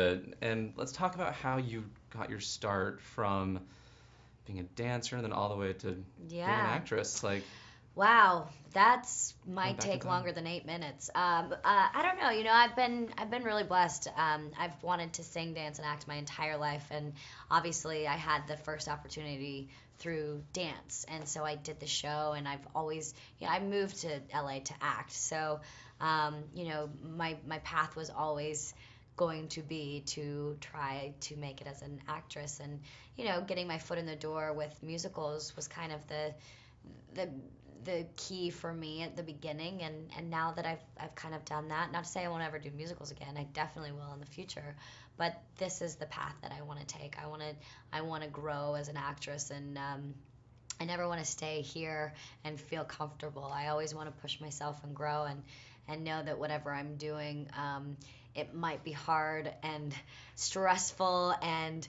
And let's talk about how you got your start from being a dancer and then all the way to being an Yeah. actress. Like, Wow, that's going might back in take time. longer than 8 minutes. I don't know. I've been really blessed. I've wanted to sing, dance, and act my entire life, and obviously, I had the first opportunity through dance, and so I did the show, and I've always, I moved to LA to act, so my path was always going to be to try to make it as an actress, and getting my foot in the door with musicals was kind of the the key for me at the beginning, and now that I've kind of done that, not to say I won't ever do musicals again, I definitely will in the future, but this is the path that I want to take. I want to grow as an actress, and I never want to stay here and feel comfortable. I always want to push myself and grow, and know that whatever I'm doing, it might be hard and stressful, and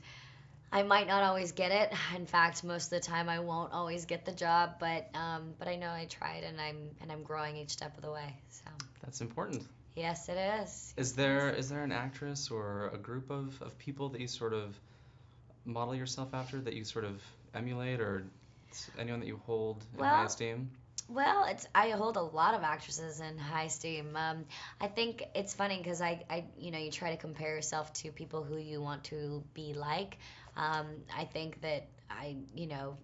I might not always get it. In fact, most of the time I won't always get the job, but I know I tried, and I'm growing each step of the way. So That's important. yes, it is. Is Yes, it is. there an actress or a group of people that you sort of model yourself after, that you sort of emulate, or anyone that you hold in high Well, esteem? Well, it's I hold a lot of actresses in high esteem. I think it's funny because you try to compare yourself to people who you want to be like. I think that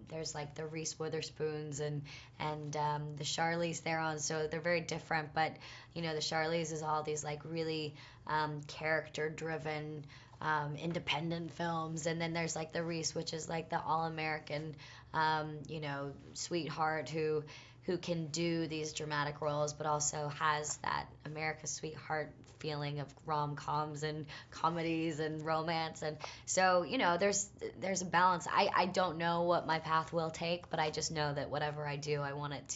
there's like the Reese Witherspoons and the Charlize Theron, so they're very different. But the Charlize is all these like really character-driven, independent films, and then there's like the Reese, which is like the all-American, sweetheart who can do these dramatic roles, but also has that America's sweetheart feeling of rom-coms and comedies and romance. And so, there's a balance. I don't know what my path will take, but I just know that whatever I do, I want it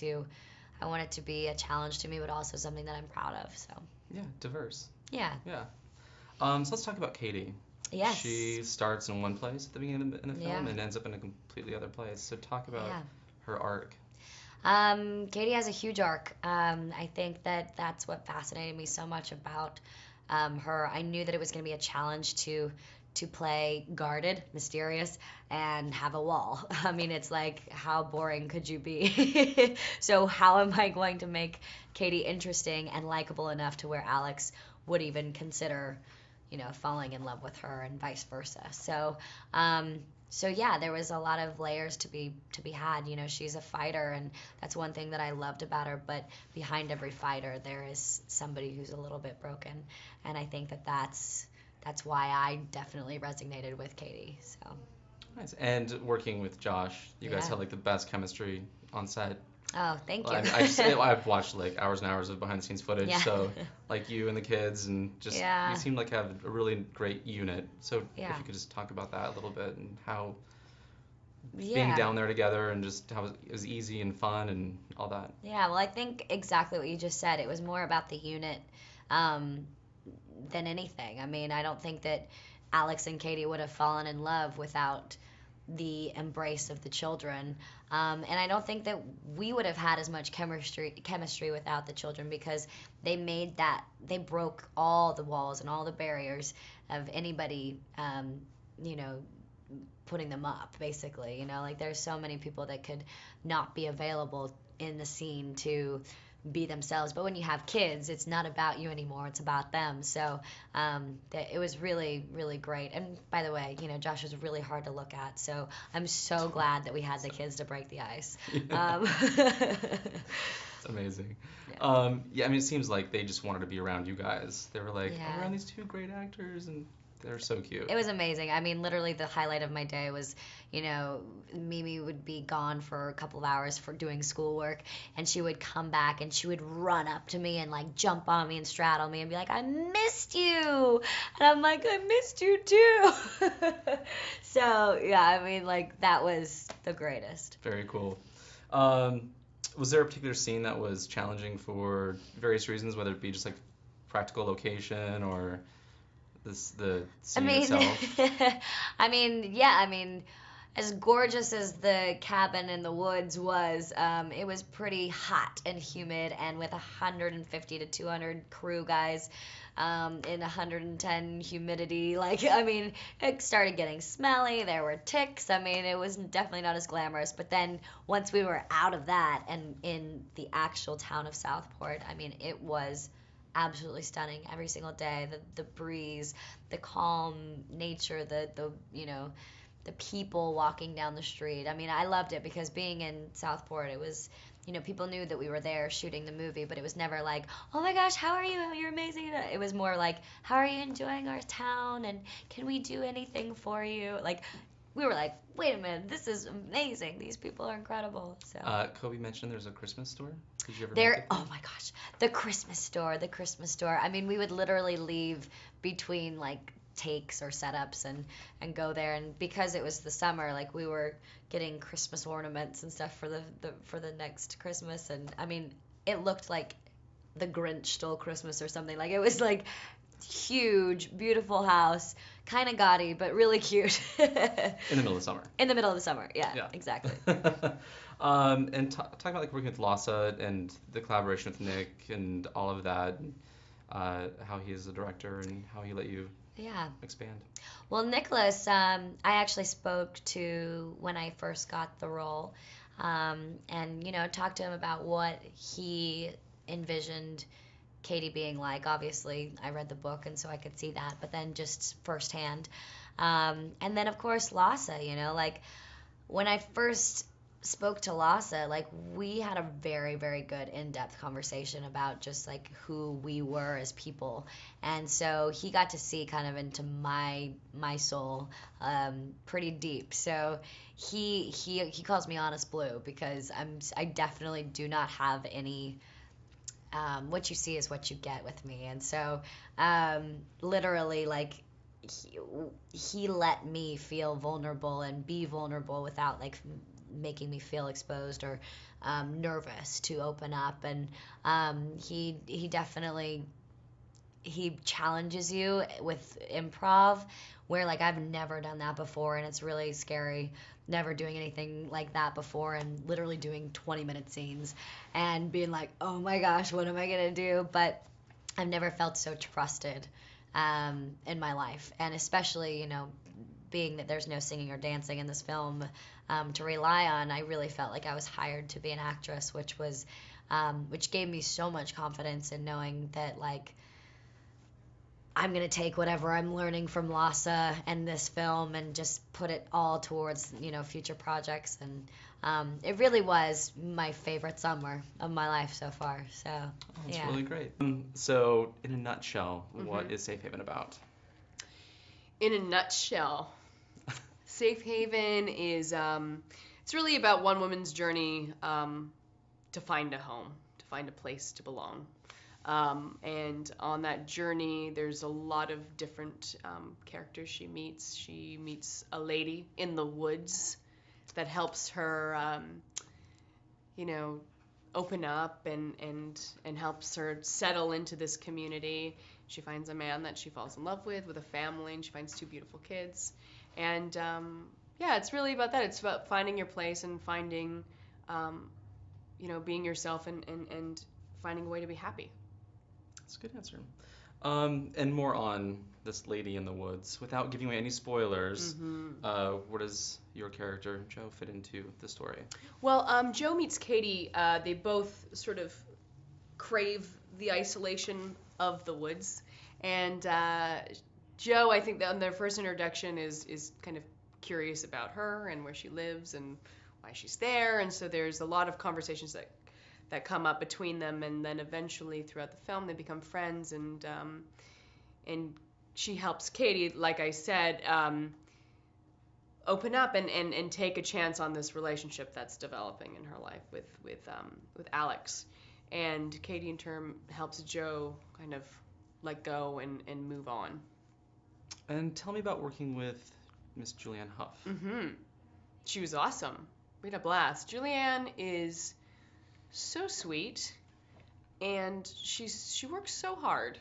to be a challenge to me, but also something that I'm proud of. So Yeah, diverse. yeah. Yeah. So let's talk about Katie. Yes. She starts in one place at the beginning of the Yeah. film and ends up in a completely other place. So talk about Yeah. her arc. Katie has a huge arc. I think that that's what fascinated me so much about her. I knew that it was going to be a challenge to play guarded, mysterious, and have a wall. I mean, it's like, how boring could you be? So how am I going to make Katie interesting and likable enough to where Alex would even consider, falling in love with her, and vice versa. Um, so yeah, there was a lot of layers to be had. She's a fighter, and that's one thing that I loved about her. But behind every fighter, there is somebody who's a little bit broken, and I think that that's why I definitely resonated with Katie. So Nice. And working with Josh, you guys yeah. had like the best chemistry on set. Oh, thank Well, you. I've watched like hours and hours of behind the scenes footage, Yeah. so like you and the kids, and just you Yeah. seem like have a really great unit. So if Yeah. you could just talk about that a little bit, and how being Yeah. down there together, and just how it was easy and fun and all that. Yeah, well, I think exactly what you just said. It was more about the unit, um, than anything. I mean, I don't think that Alex and Katie would have fallen in love without the embrace of the children. And I don't think that we would have had as much chemistry without the children, because they broke all the walls and all the barriers of anybody, you know, putting them up, basically. Like, there's so many people that could not be available in the scene to be themselves. But when you have kids, it's not about you anymore, it's about them. So it was really, really great. And by the way, Josh was really hard to look at, so I'm so glad that we had the kids to break the ice. um, It's amazing. yeah. Yeah, I mean, it seems like they just wanted to be around you guys. They were like, oh, we're Yeah. around these two great actors, and they're so cute. It was amazing. I mean, literally, the highlight of my day was, Mimi would be gone for a couple of hours for doing schoolwork, and she would come back and she would run up to me and like jump on me and straddle me and be like, "I missed you," and I'm like, "I missed you too." So yeah, I mean, like, that was the greatest. Very cool. Um, was there a particular scene that was challenging for various reasons, whether it be just like practical location or the I scene mean, itself? yeah, I mean, as gorgeous as the cabin in the woods was, it was pretty hot and humid, and with 150 to 200 crew guys, in 110 humidity. Like, I mean, it started getting smelly. There were ticks. I mean, it was definitely not as glamorous. But then once we were out of that and in the actual town of Southport, I mean, it was absolutely stunning every single day. The breeze, the calm nature, the the people walking down the street. I mean, I loved it because being in Southport, it was, people knew that we were there shooting the movie, but it was never like, oh my gosh, how are you? You're amazing. It was more like, how are you enjoying our town? And can we do anything for you? Like, we were like, wait a minute, this is amazing. These people are incredible. So. Cobie mentioned there's a Christmas store. Did you ever make There, it? oh my gosh, the Christmas store, the Christmas store. I mean, we would literally leave between like takes or setups and go there, and because it was the summer, like we were getting Christmas ornaments and stuff for the next Christmas, and I mean, it looked like the Grinch stole Christmas or something. Like it was like huge, beautiful house, kind of gaudy, but really cute. In the middle of the summer. In the middle of the summer, yeah. Exactly. And talking about like working with Lhasa and the collaboration with Nick and all of that, how he is a director and how he let you expand. Well, Nicholas, I actually spoke to when I first got the role, and talked to him about what he envisioned Katie being like. Obviously, I read the book, and so I could see that, but then just firsthand. And then, of course, Lhasa, like when I first spoke to Lhasa, like we had a very, very good in-depth conversation about just like who we were as people. And so he got to see kind of into my soul pretty deep. So he calls me Honest Blue because I definitely do not have any what you see is what you get with me. And so literally, like he let me feel vulnerable and be vulnerable without like making me feel exposed or nervous to open up. And he definitely challenges you with improv, where like I've never done that before, and it's really scary, never doing anything like that before, and literally doing 20-minute scenes and being like, oh my gosh, what am I gonna do? But I've never felt so trusted in my life, and especially being that there's no singing or dancing in this film to rely on, I really felt like I was hired to be an actress, which gave me so much confidence in knowing that like I'm gonna take whatever I'm learning from Lhasa and this film and just put it all towards future projects. And it really was my favorite summer of my life so far. So that's really great. So in a nutshell, what is Safe Haven about? In a nutshell, Safe Haven is it's really about one woman's journey to find a home, to find a place to belong. And on that journey, there's a lot of different characters she meets. She meets a lady in the woods that helps her, open up and helps her settle into this community. She finds a man that she falls in love with a family, and she finds 2 beautiful kids. And it's really about that. It's about finding your place and finding, being yourself and finding a way to be happy. That's a good answer. And more on this lady in the woods, without giving away any spoilers. Where does your character Joe fit into the story? Well, Joe meets Katie. They both sort of crave the isolation of the woods, and Joe, I think that on their first introduction is kind of curious about her and where she lives and why she's there, and so there's a lot of conversations that come up between them, and then eventually throughout the film they become friends, and she helps Katie, like I said, open up and take a chance on this relationship that's developing in her life with Alex, and Katie in turn helps Joe kind of let go and move on. And tell me about working with Miss Julianne Hough. She was awesome. We had a blast. Julianne is so sweet, and she works so hard.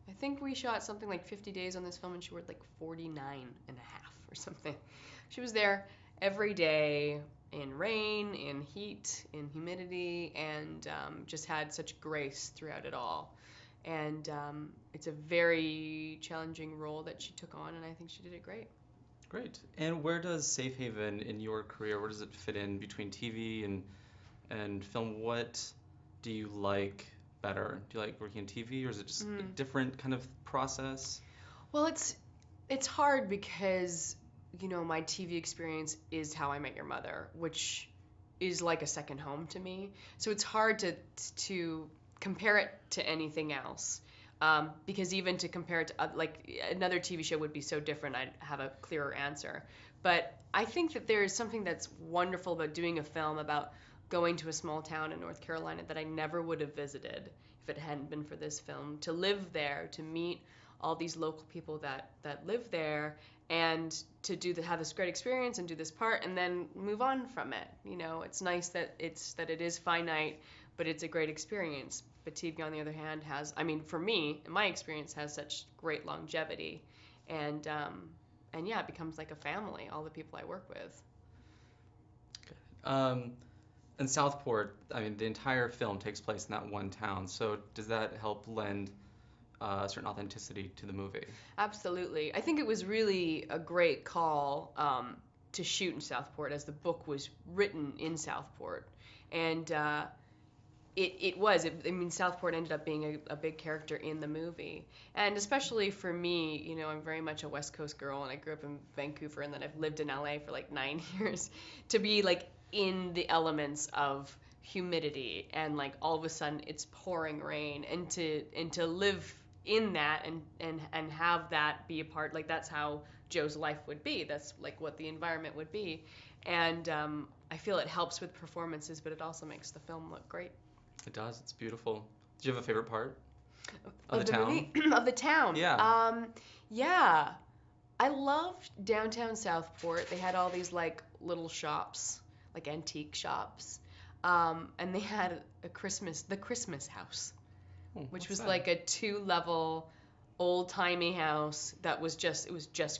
I think we shot something like 50 days on this film, and she worked like 49 and a half or something. She was there every day in rain, in heat, in humidity, and just had such grace throughout it all. And it's a very challenging role that she took on, and I think she did it great. Great. And where does Safe Haven in your career, where does it fit in between TV and film? What do you like better? Do you like working in TV, or is it just a different kind of process? Well, it's hard because, my TV experience is How I Met Your Mother, which is like a second home to me. So it's hard to compare it to anything else. Because even to compare it to like another TV show would be so different, I'd have a clearer answer. But I think that there is something that's wonderful about doing a film about going to a small town in North Carolina that I never would have visited if it hadn't been for this film. To live there, to meet all these local people that live there, and to have this great experience and do this part and then move on from it. It's nice that it is finite, but it's a great experience. But TV, on the other hand, for me, in my experience, has such great longevity, and yeah, it becomes like a family. All the people I work with. In Southport, the entire film takes place in that one town. So does that help lend a certain authenticity to the movie? Absolutely. I think it was really a great call to shoot in Southport, as the book was written in Southport, and it was. Southport ended up being a big character in the movie. And especially for me, I'm very much a West Coast girl, and I grew up in Vancouver, and then I've lived in LA for like 9 years. To be like in the elements of humidity, and like all of a sudden it's pouring rain, and to live in that and have that be a part, like that's how Joe's life would be. That's like what the environment would be. And I feel it helps with performances, but it also makes the film look great. It does. It's beautiful. Did you have a favorite part of the town? Movie? Of the town? Yeah. Yeah. I loved downtown Southport. They had all these like little shops, like antique shops, and they had the Christmas house, which was like a 2-level old-timey house that was just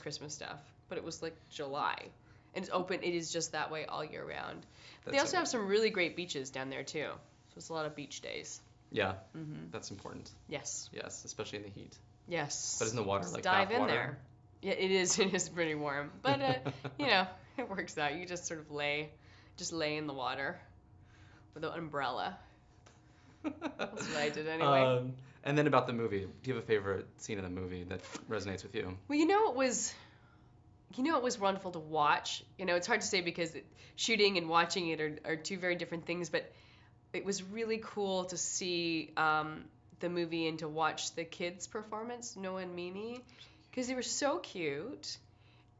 Christmas stuff, but it was like July, and it's open. It is just that way all year round. But they also have some really great beaches down there too. It's a lot of beach days. Yeah, that's important. Yes. Yes, especially in the heat. Yes. But isn't the water Just like dive in water? there. Yeah, it is. It is pretty warm, but it works out. You just sort of lay in the water with an umbrella. That's what I did anyway. And then about the movie, do you have a favorite scene in the movie that resonates with you? Well, it was wonderful to watch. It's hard to say because shooting and watching it are two very different things, but it was really cool to see the movie and to watch the kids' performance, Noah and Mimi, because they were so cute,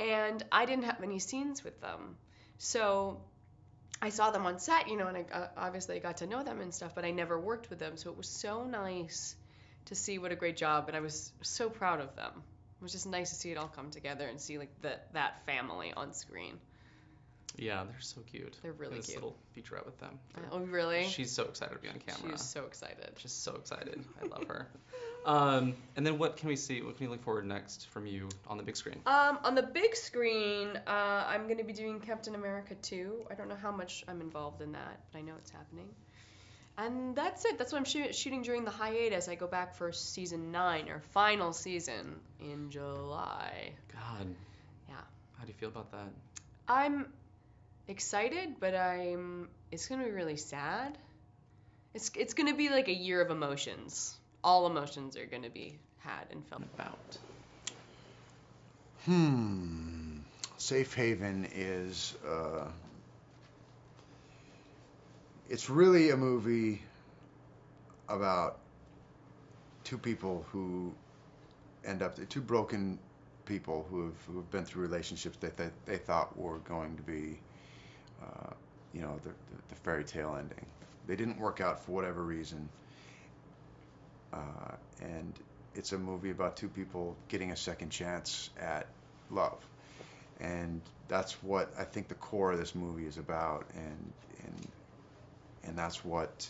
and I didn't have many scenes with them. So I saw them on set, and I obviously got to know them and stuff, but I never worked with them, so it was so nice to see what a great job, and I was so proud of them. It was just nice to see it all come together and see like that family on screen. Yeah, they're so cute. They're really this cute. Little featurette with them. Oh, really? She's so excited to be on camera. She's so excited. Just so excited. I love her. And then what can we see? What can we look forward next from you on the big screen? On the big screen, I'm going to be doing Captain America 2. I don't know how much I'm involved in that, but I know it's happening. And that's it. That's what I'm shooting during the hiatus. I go back for season 9, or final season, in July. God. Yeah. How do you feel about that? I'm excited, but it's going to be really sad. It's going to be like a year of emotions. All emotions are going to be had and felt. About. Safe Haven is it's really a movie about two people who end up, two broken people who have been through relationships that they thought were going to be, the fairy tale ending. They didn't work out for whatever reason, and it's a movie about two people getting a second chance at love, and that's what I think the core of this movie is about, and that's what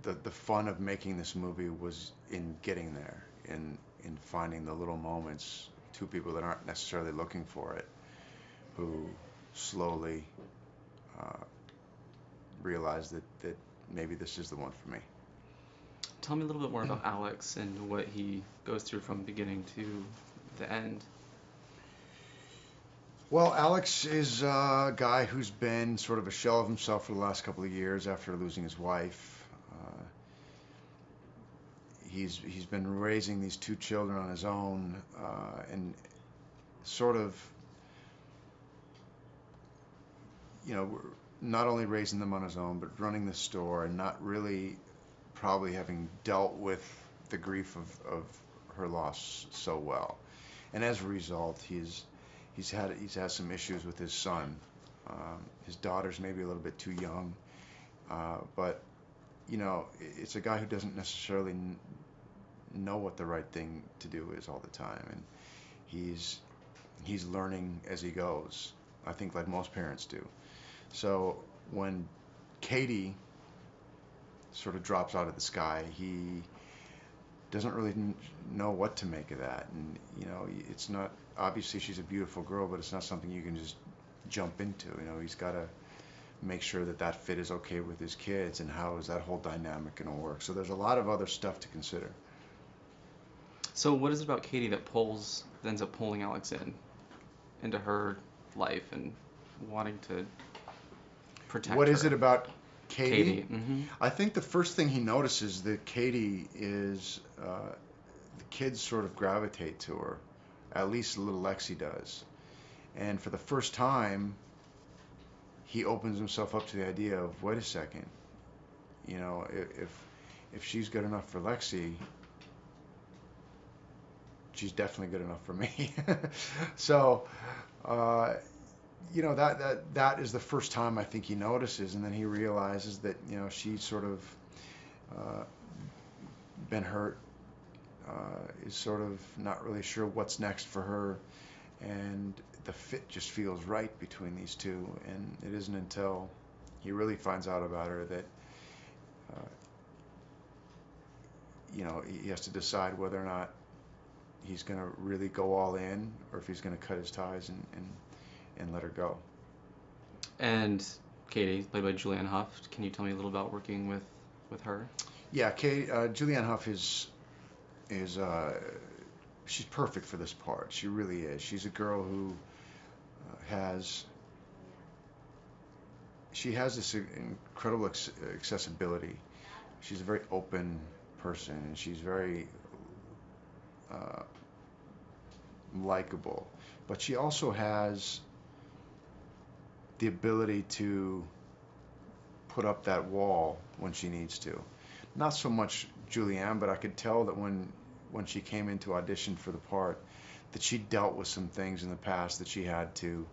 the fun of making this movie was in getting there, in finding the little moments, two people that aren't necessarily looking for it, who slowly realize that maybe this is the one for me. tell me a little bit more about Alex and what he goes through from beginning to the end. Well, Alex is a guy who's been sort of a shell of himself for the last couple of years after losing his wife. He's been raising these two children on his own, and sort of, not only raising them on his own, but running the store and not really probably having dealt with the grief of her loss so well. And as a result, he's had some issues with his son. His daughter's maybe a little bit too young, but it's a guy who doesn't necessarily know what the right thing to do is all the time, and he's learning as he goes. I think like most parents do. So when Katie sort of drops out of the sky, he doesn't really know what to make of that, and it's not, obviously she's a beautiful girl, but it's not something you can just jump into. He's got to make sure that fit is okay with his kids, and how is that whole dynamic going to work. So there's a lot of other stuff to consider. So what is it about Katie that ends up pulling Alex into her life and wanting to protect her? What is it about Katie? Mm-hmm. I think the first thing he notices that Katie is, the kids sort of gravitate to her. At least little Lexi does. And for the first time, he opens himself up to the idea of, wait a second, if she's good enough for Lexi, she's definitely good enough for me. So, that is the first time I think he notices, and then he realizes that she's sort of been hurt, is sort of not really sure what's next for her, and the fit just feels right between these two. And it isn't until he really finds out about her that he has to decide whether or not he's going to really go all in, or if he's going to cut his ties and let her go. And Katie, played by Julianne Hough, can you tell me a little about working with her? Yeah, Julianne Hough is she's perfect for this part. She really is. She's a girl who has this incredible accessibility. She's a very open person, and she's very likable. But she also has the ability to put up that wall when she needs to. Not so much Julianne, but I could tell that when she came into audition for the part, that she dealt with some things in the past that she had to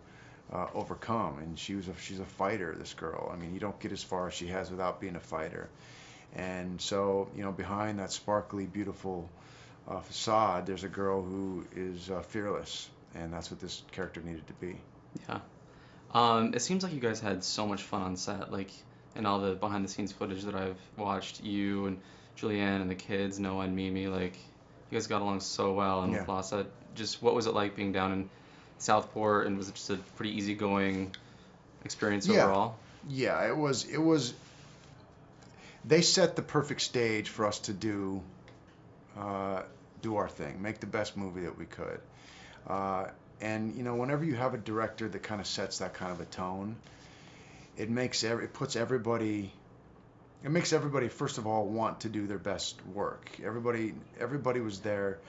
overcome. And she's a fighter, this girl. I mean, you don't get as far as she has without being a fighter. And so, behind that sparkly, beautiful facade, there's a girl who is fearless, and that's what this character needed to be. Yeah. It seems like you guys had so much fun on set, like in all the behind-the-scenes footage that I've watched. You and Julianne and the kids, Noah and Mimi, like you guys got along so well. And Yeah. Lhasa, just what was it like being down in Southport, and was it just a pretty easygoing experience overall? Yeah, it was. They set the perfect stage for us to do our thing, make the best movie that we could. And whenever you have a director that kind of sets that kind of a tone, it makes everybody first of all want to do their best work. Everybody was there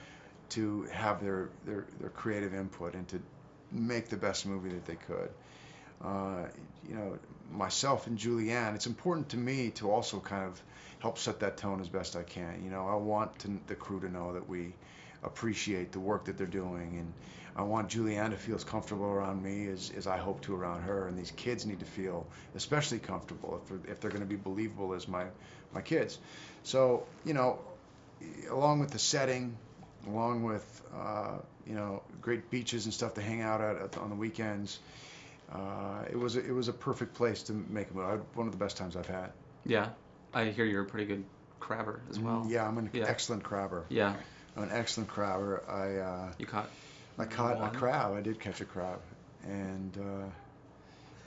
to have their creative input and to make the best movie that they could. Myself and Julianne, it's important to me to also kind of help set that tone as best I can. I want the crew to know that we appreciate the work that they're doing, and I want Julianne to feel as comfortable around me as I hope to around her, and these kids need to feel especially comfortable if they're going to be believable as my kids. So, along with the setting, along with great beaches and stuff to hang out at on the weekends, it was a perfect place to make a movie. One of the best times I've had. Yeah, I hear you're a pretty good crabber as well. Yeah, I'm an excellent crabber. Yeah. I'm an excellent crabber. You caught a crab. I did catch a crab, and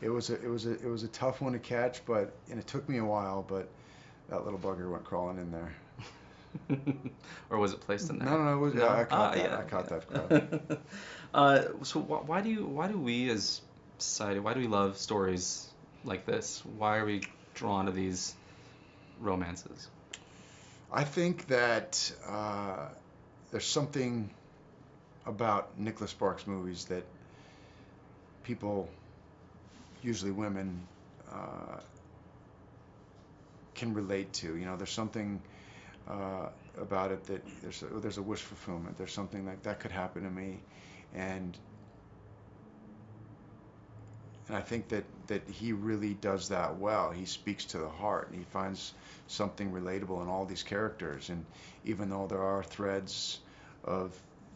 it was a tough one to catch, and it took me a while, but that little bugger went crawling in there. Or was it placed in there? No, it was. No? I caught that. Yeah. I caught that crowd. So why do we as society, why do we love stories like this? Why are we drawn to these romances? I think that there's something about Nicholas Sparks movies that people, usually women, can relate to. You know, there's something about it that there's a wish fulfillment. There's something like that could happen to me, and I think that he really does that well. He speaks to the heart, and he finds something relatable in all these characters. And even though there are threads of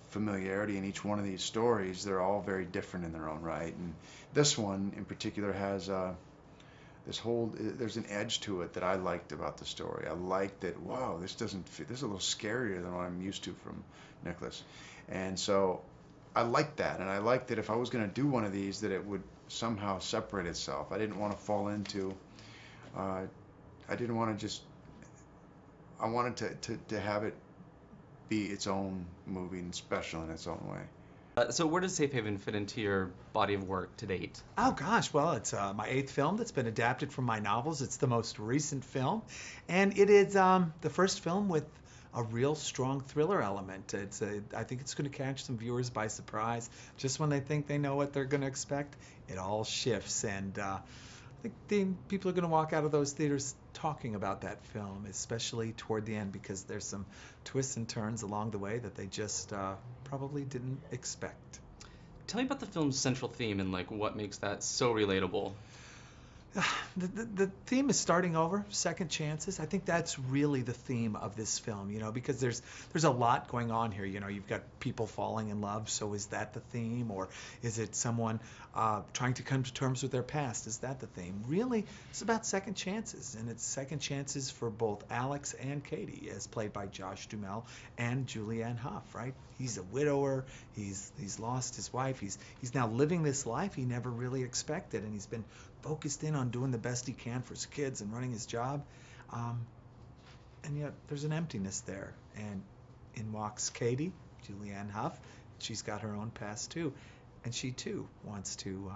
familiarity in each one of these stories, they're all very different in their own right. And this one in particular has there's an edge to it that I liked about the story. I liked that, wow, this doesn't fit. This is a little scarier than what I'm used to from Nicholas. And so I liked that. And I liked that if I was going to do one of these, that it would somehow separate itself. I didn't want to fall into, I didn't want to just, I wanted to have it be its own movie and special in its own way. So where does Safe Haven fit into your body of work to date? Oh gosh, well, it's my 8th film that's been adapted from my novels. It's the most recent film, and it is the first film with a real strong thriller element. I think it's going to catch some viewers by surprise. Just when they think they know what they're going to expect, it all shifts, and I think people are going to walk out of those theaters talking about that film, especially toward the end, because there's some twists and turns along the way that they just probably didn't expect. Tell me about the film's central theme and like what makes that so relatable. The theme is starting over, second chances. I think that's really the theme of this film, because there's a lot going on here. You've got people falling in love, so is that the theme? Or is it someone trying to come to terms with their past? Is that the theme? Really, it's about second chances, and it's second chances for both Alex and Katie, as played by Josh Duhamel and Julianne Hough, right? He's a widower. He's lost his wife. He's now living this life he never really expected, and he's been focused in on doing the best he can for his kids and running his job, and yet there's an emptiness there. And in walks Katie, Julianne Hough. She's got her own past too, and she too wants to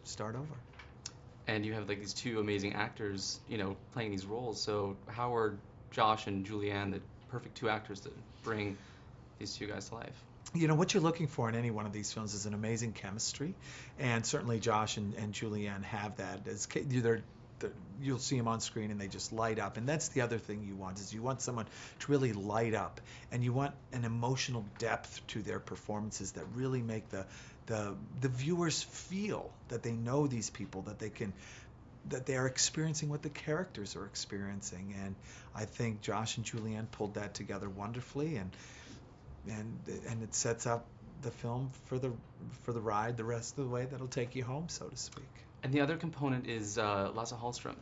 start over. And you have like these two amazing actors, playing these roles. So how are Josh and Julianne the perfect two actors to bring these two guys to life? What you're looking for in any one of these films is an amazing chemistry, and certainly Josh and Julianne have that. You'll see them on screen and they just light up, and that's the other thing you want, is you want someone to really light up, and you want an emotional depth to their performances that really make the viewers feel that they know these people, that they are experiencing what the characters are experiencing. And I think Josh and Julianne pulled that together wonderfully, and it sets up the film for the ride the rest of the way that'll take you home, so to speak. And the other component is Lasse Hallström,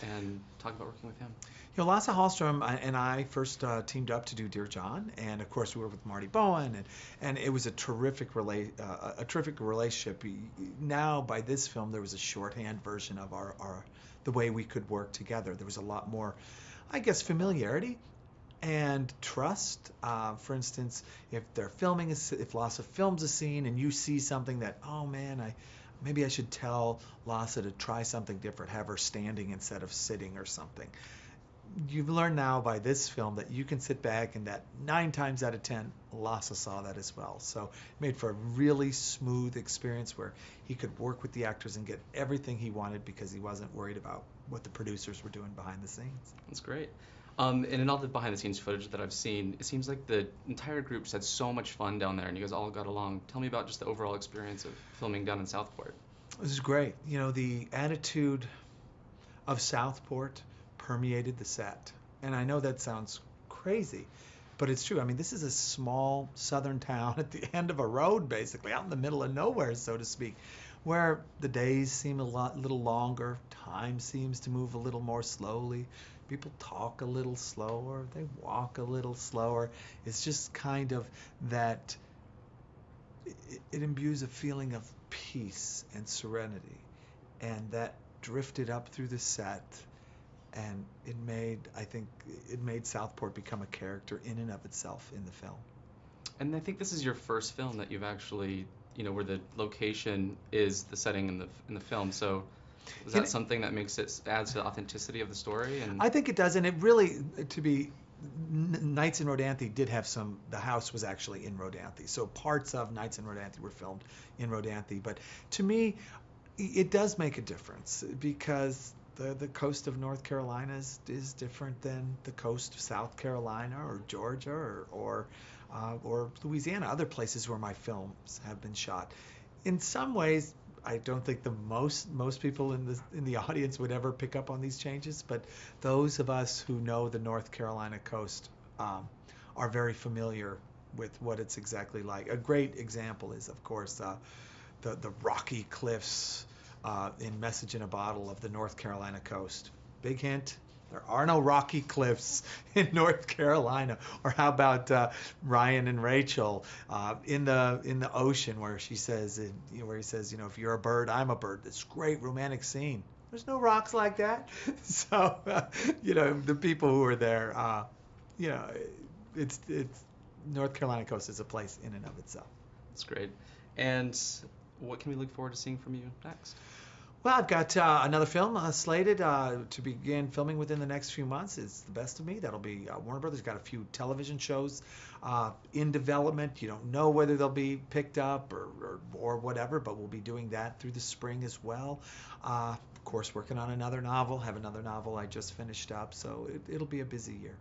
and talk about working with him. Lasse Hallström and I first teamed up to do Dear John, and of course we were with Marty Bowen, and it was a terrific relationship. Now by this film there was a shorthand version of the way we could work together. There was a lot more, I guess, familiarity and trust. For instance, if Lasse films a scene and you see something that, oh man, maybe I should tell Lasse to try something different, have her standing instead of sitting or something. You've learned now by this film that you can sit back, and that 9 times out of 10, Lasse saw that as well. So it made for a really smooth experience where he could work with the actors and get everything he wanted because he wasn't worried about what the producers were doing behind the scenes. That's great. And in all the behind-the-scenes footage that I've seen, it seems like the entire group just had so much fun down there, and you guys all got along. Tell me about just the overall experience of filming down in Southport. This is great. The attitude of Southport permeated the set. And I know that sounds crazy, but it's true. I mean, this is a small southern town at the end of a road, basically, out in the middle of nowhere, so to speak, where the days seem little longer, time seems to move a little more slowly. People talk a little slower, they walk a little slower. It's just kind of that, it imbues a feeling of peace and serenity, and that drifted up through the set and I think it made Southport become a character in and of itself in the film. And I think this is your first film that you've actually, where the location is the setting in the film. So is that something that adds to the authenticity of the story? And I think it does, and it really, Nights in Rodanthe did have the house was actually in Rodanthe, so parts of Nights in Rodanthe were filmed in Rodanthe. But to me, it does make a difference because the coast of North Carolina is different than the coast of South Carolina or Georgia or Louisiana, other places where my films have been shot. In some ways, I don't think most people in the audience would ever pick up on these changes, but those of us who know the North Carolina coast are very familiar with what it's exactly like. A great example is, of course, the rocky cliffs in Message in a Bottle of the North Carolina coast. Big hint. There are no rocky cliffs in North Carolina. Or how about Ryan and Rachel in the ocean, where he says, if you're a bird, I'm a bird. This great romantic scene. There's no rocks like that. So, the people who are there, it's North Carolina coast is a place in and of itself. That's great. And what can we look forward to seeing from you next? Well, I've got another film slated to begin filming within the next few months. It's The Best of Me. That'll be Warner Brothers. Got a few television shows in development. You don't know whether they'll be picked up or whatever, but we'll be doing that through the spring as well. Of course, working on another novel. Have another novel I just finished up, so it'll be a busy year.